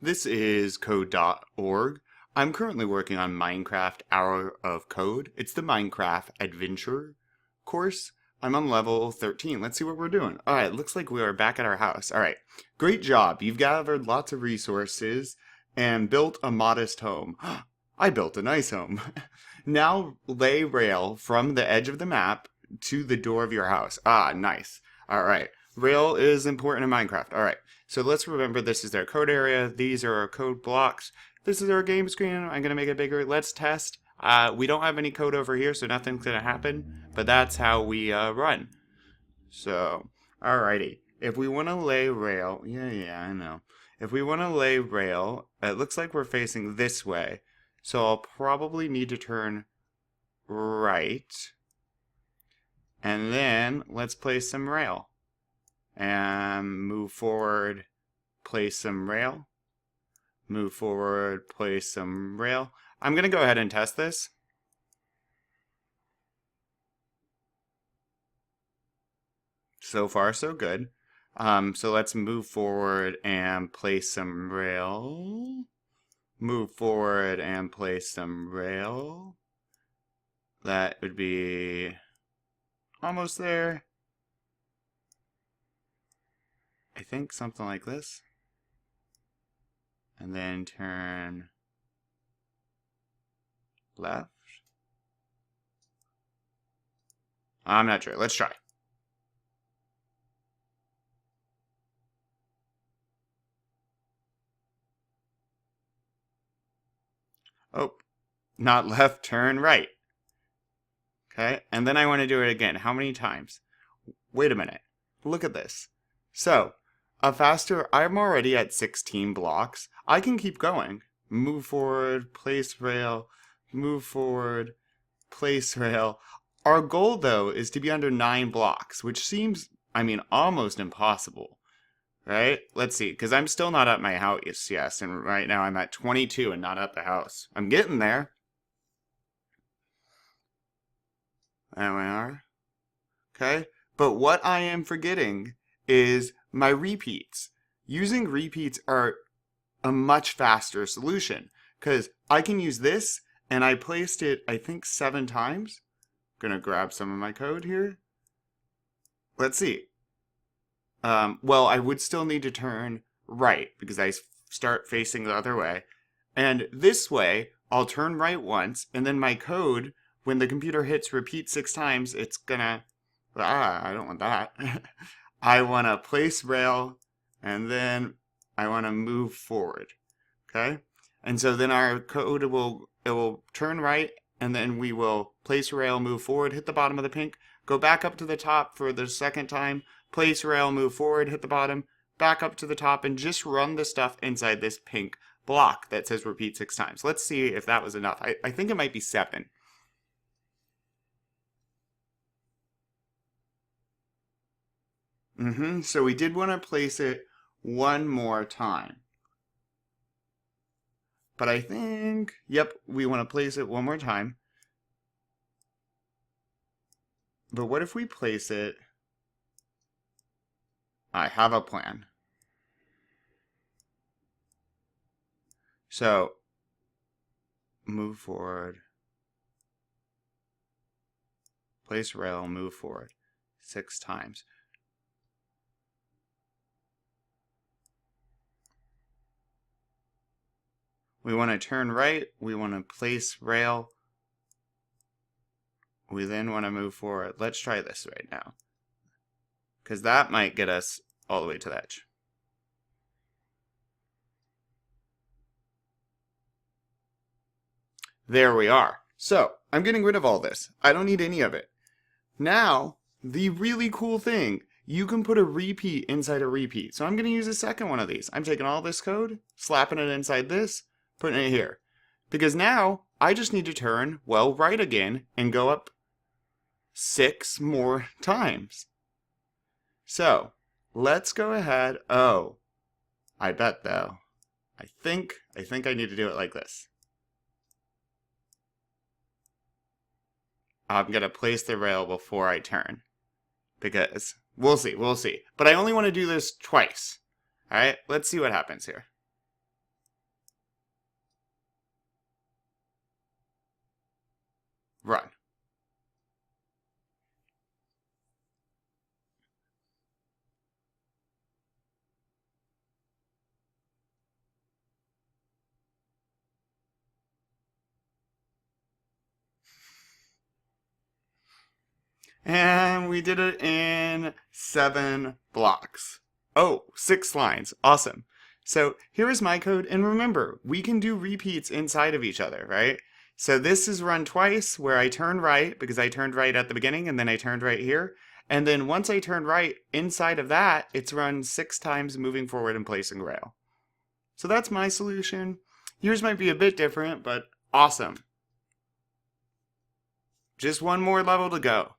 This is code.org. I'm currently working on Minecraft Hour of Code. It's the Minecraft Adventure course. I'm on level 13. Let's see what we're doing. All right, looks like we are back at our house. All right, great job. You've gathered lots of resources and built a modest home. I built a nice home. Now lay rail from the edge of the map to the door of your house. Ah, nice. All right. Rail is important in Minecraft. All right. So let's remember this is their code area. These are our code blocks. This is our game screen. I'm going to make it bigger. Let's test. We don't have any code over here, so nothing's going to happen. But that's how we run. So, alrighty. If we want to lay rail, yeah, I know. If we want to lay rail, it looks like we're facing this way. So I'll probably need to turn right. And then let's place some rail. And move forward, place some rail. Move forward, place some rail. I'm going to go ahead and test this. So far, so good. So let's move forward and place some rail. Move forward and place some rail. That would be almost there. I think something like this. And then turn left. I'm not sure. Let's try. Oh, not left, turn right. Okay, and then I want to do it again. How many times? Wait a minute. Look at this. So, I'm already at 16 blocks. I can keep going. Move forward, place rail, move forward, place rail. Our goal, though, is to be under 9 blocks, which seems, almost impossible. Right? Let's see, because I'm still not at my house, yes, and right now I'm at 22 and not at the house. I'm getting there. There we are. Okay? But what I am forgetting is my repeats. Using repeats are a much faster solution, because I can use this, and I placed it, I think, 7 times. I'm going to grab some of my code here. Let's see. Well, I would still need to turn right because I start facing the other way. And this way, I'll turn right once, and then my code, when the computer hits repeat 6 times, it's gonna, I don't want that. I want to place rail, and then I want to move forward, okay? And so then our code will turn right, and then we will place rail, move forward, hit the bottom of the pink, go back up to the top for the second time, place rail, move forward, hit the bottom, back up to the top, and just run the stuff inside this pink block that says repeat 6 times. Let's see if that was enough. I think it might be 7. So we did want to place it one more time. But I think, yep, we want to place it one more time. But what if we place it... I have a plan. So, move forward. Place rail, move forward 6 times. We want to turn right. We want to place rail. We then want to move forward. Let's try this right now, because that might get us all the way to the edge. There we are. So, I'm getting rid of all this. I don't need any of it. Now, the really cool thing, you can put a repeat inside a repeat. So I'm going to use a second one of these. I'm taking all this code, slapping it inside this, putting it here. Because now, I just need to turn, well, right again, and go up 6 more times. So, let's go ahead. Oh, I bet though. I think I need to do it like this. I'm going to place the rail before I turn. Because, we'll see. But I only want to do this twice. Alright, let's see what happens here. run. And we did it in 7 blocks. Oh, 6 lines. Awesome. So here is my code. And remember, we can do repeats inside of each other, right? So this is run twice where I turn right because I turned right at the beginning and then I turned right here. And then once I turn right, inside of that, it's run 6 times moving forward and placing rail. So that's my solution. Yours might be a bit different, but awesome. Just one more level to go.